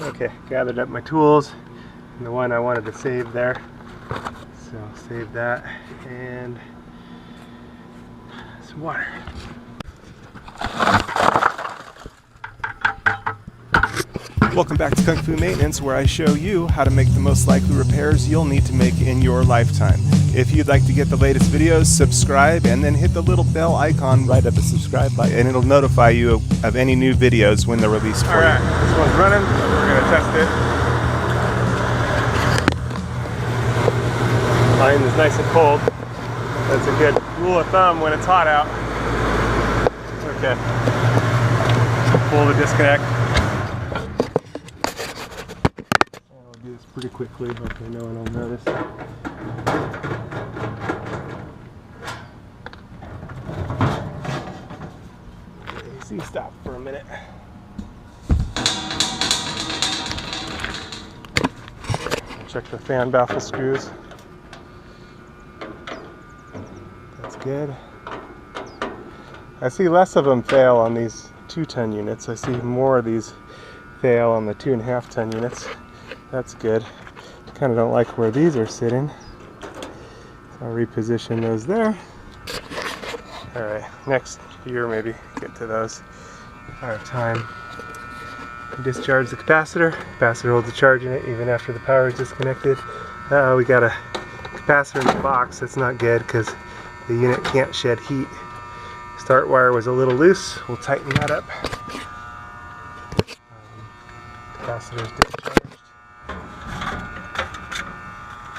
Okay, gathered up my tools and the one I wanted to save there. So I'll save that and some water. Welcome back to Kung Fu Maintenance, where I show you how to make the most likely repairs you'll need to make in your lifetime. If you'd like to get the latest videos, subscribe and then hit the little bell icon right at the subscribe button and it'll notify you of any new videos when they're released for you. Alright, this one's running. We're going to test it. Mine is nice and cold. That's a good rule of thumb when it's hot out. Okay. Pull the disconnect. Do this pretty quickly, hopefully no one will notice. AC stop for a minute. Check the fan baffle screws. That's good. I see less of them fail on these 2-ton units. I see more of these fail on the 2.5-ton units. That's good. Kind of don't like where these are sitting. So I'll reposition those there. Alright, next year maybe get to those if I have time. Discharge the capacitor. Capacitor holds the charge in it even after the power is disconnected. We got a capacitor in the box. That's not good because the unit can't shed heat. Start wire was a little loose. We'll tighten that up. Capacitor is discharged.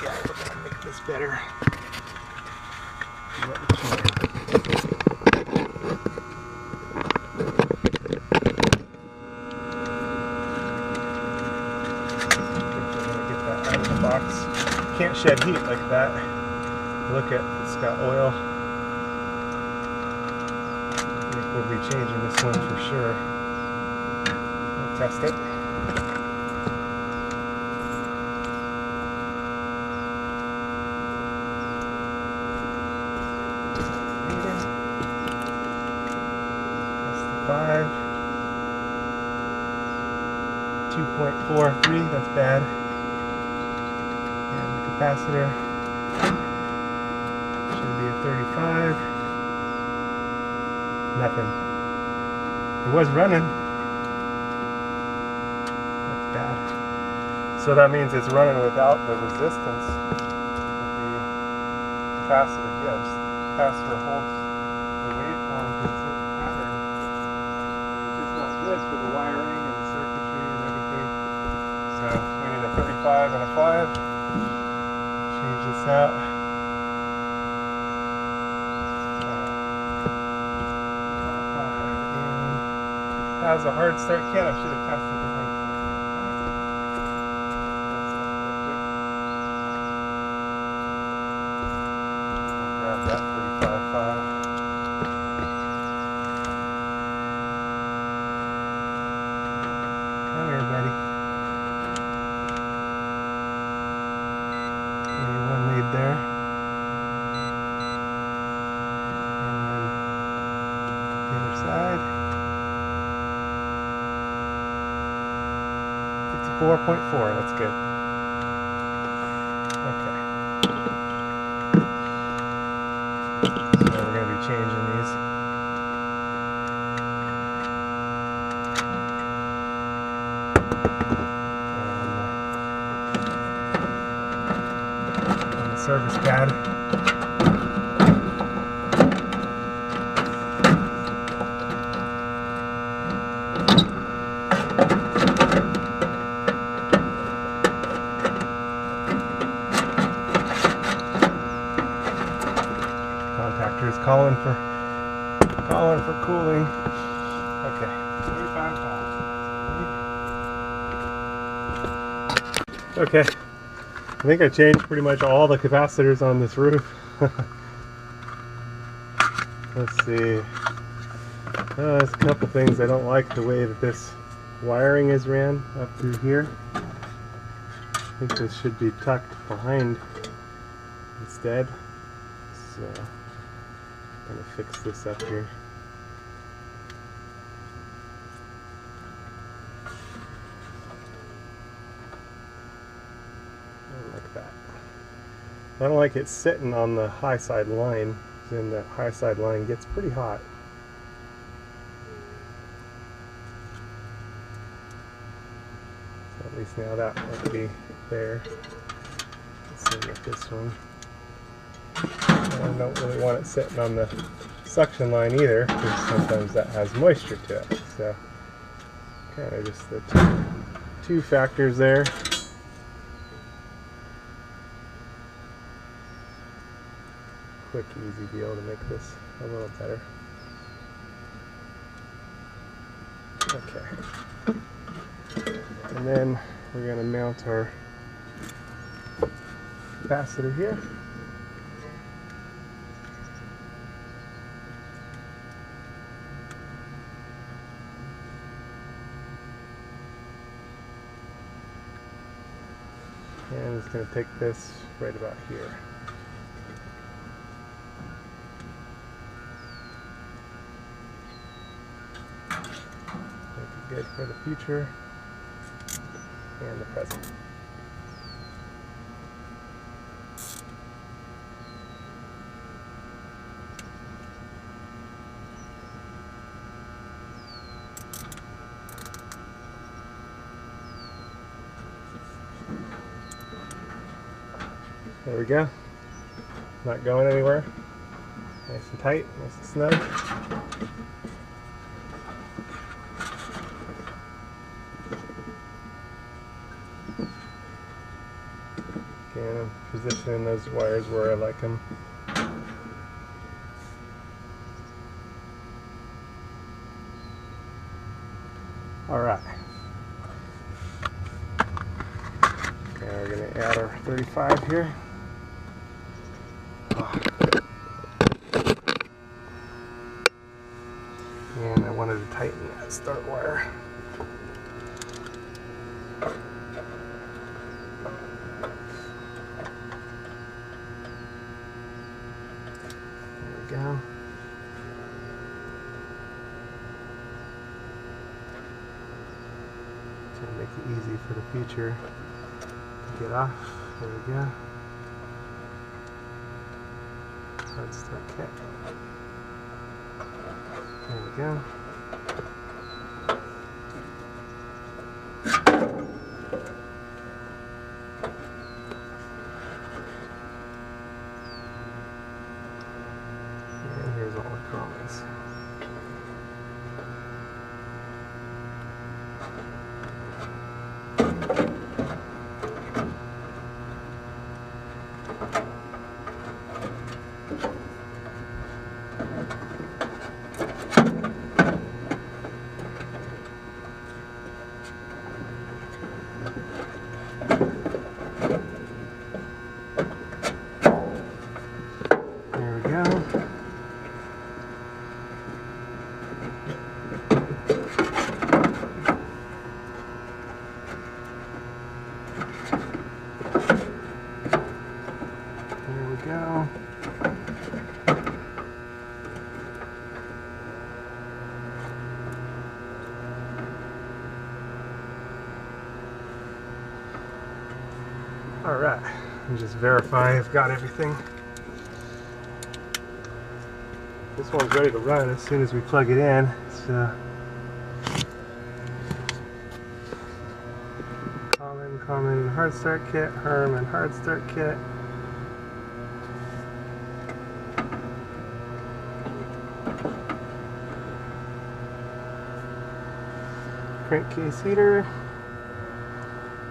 Yeah, we're going to make this better. Get that out of the box. Can't shed heat like that. Look at it's got oil. I think we'll be changing this one for sure. We'll test it. That's the 2.43, that's bad. And the capacitor should be a 35. Nothing. It was running. That's bad. So that means it's running without the resistance that the capacitor gives. The capacitor holds the waveform consistent pattern, which is not good for the wiring and the circuitry and everything. So we need a 35 and a 5. Change this out. That was a hard start. Ken, I should have tested the thing. Grab that 35.5. Come here, buddy. One lead there. And then the other side. 4.4, that's good. Okay. So we're going to be changing these. And on the service pad. Contactor is calling for cooling. Okay, 35.5. Okay, I think I changed pretty much all the capacitors on this roof. Let's see. There's a couple things I don't like the way that this wiring is ran up through here. I think this should be tucked behind instead. So I'm going to fix this up here. like that. I don't like it sitting on the high side line, then the high side line gets pretty hot. So at least now that won't be there. Let's see with this one. I don't really want it sitting on the suction line either, because sometimes that has moisture to it. So kind of just the two factors there. Quick, easy deal to make this a little better. Okay. And then we're going to mount our capacitor here. And it's going to take this right about here. Make it good for the future and the present. There we go. Not going anywhere. Nice and tight, nice and snug. Again, I'm positioning those wires where I like them. Alright. Okay, we're going to add our 35 here. And I wanted to tighten that start wire. There we go. To make it easy for the future to get off. There we go. Hard start kit. There we go. And here's all the comments. Go. All right, and just verify I've got everything. This one's ready to run as soon as we plug it in. It's common hard start kit, Herman hard start kit. Crankcase heater.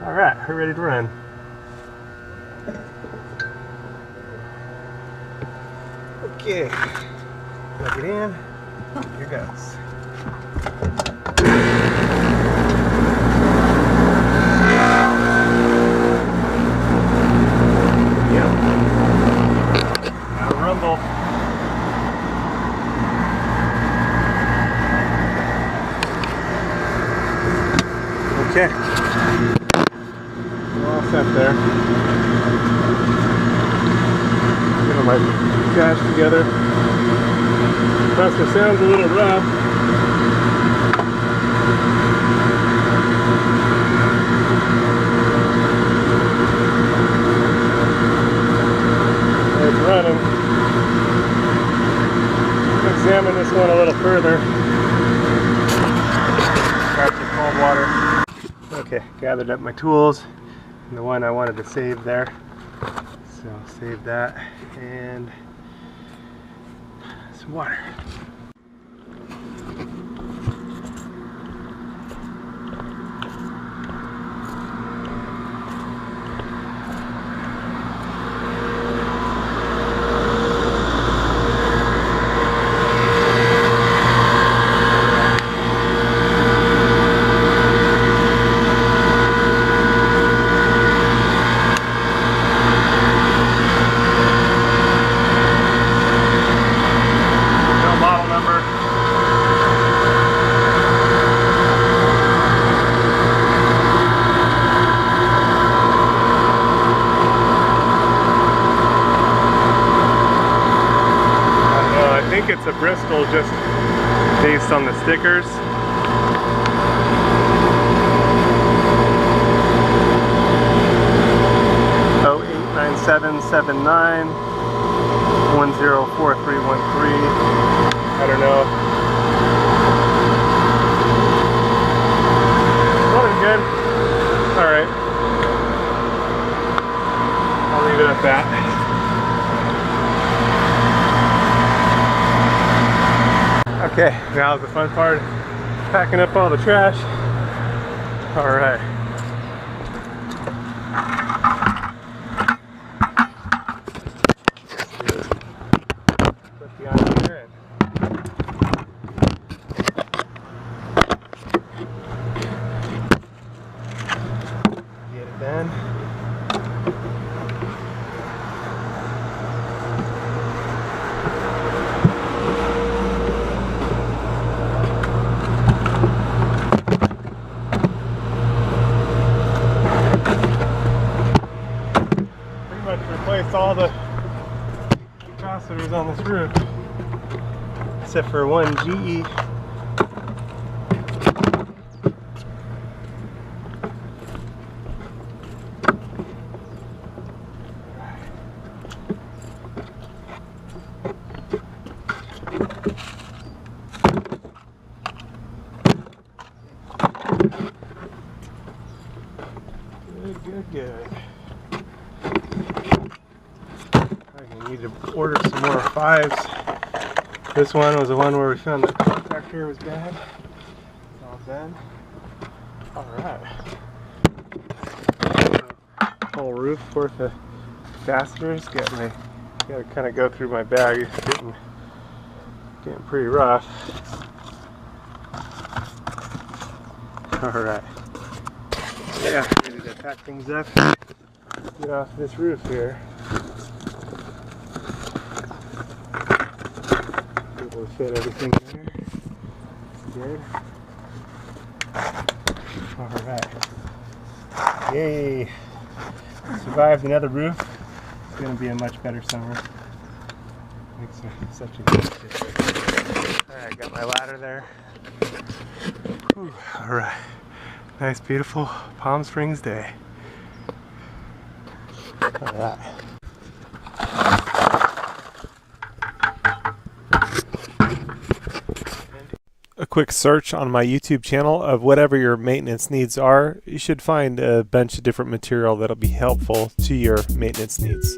Alright, we're ready to run. Okay, plug it in. Here goes. Yep. Got a rumble. Okay, we're all set there. Get my cache together. Compressor sounds a little rough. this one a little further. Grab some cold water. Okay, gathered up my tools and the one I wanted to save there. So I'll save that and some water. It's a Bristol just based on the stickers. Oh, 89779 104313. I don't know. Running good. Alright. I'll leave it at that. Okay, now's the fun part, packing up all the trash. All right. Put the on here and get it done. Replaced all the capacitors on this roof except for one GE. Good. I need to order some more 5s. This one was the one where we found the contactor was bad. It's all done. Alright. Whole roof worth of capacitors. Gotta kind of go through my bag. It's getting pretty rough. Alright. Yeah, ready to pack things up. Get off this roof here. Able to fit everything in there. Good. Alright. Yay! Survived another roof. It's going to be a much better summer. Makes such a good difference. Alright, got my ladder there. Alright. Nice, beautiful Palm Springs day. Alright. A quick search on my YouTube channel of whatever your maintenance needs are. You should find a bunch of different material that'll be helpful to your maintenance needs.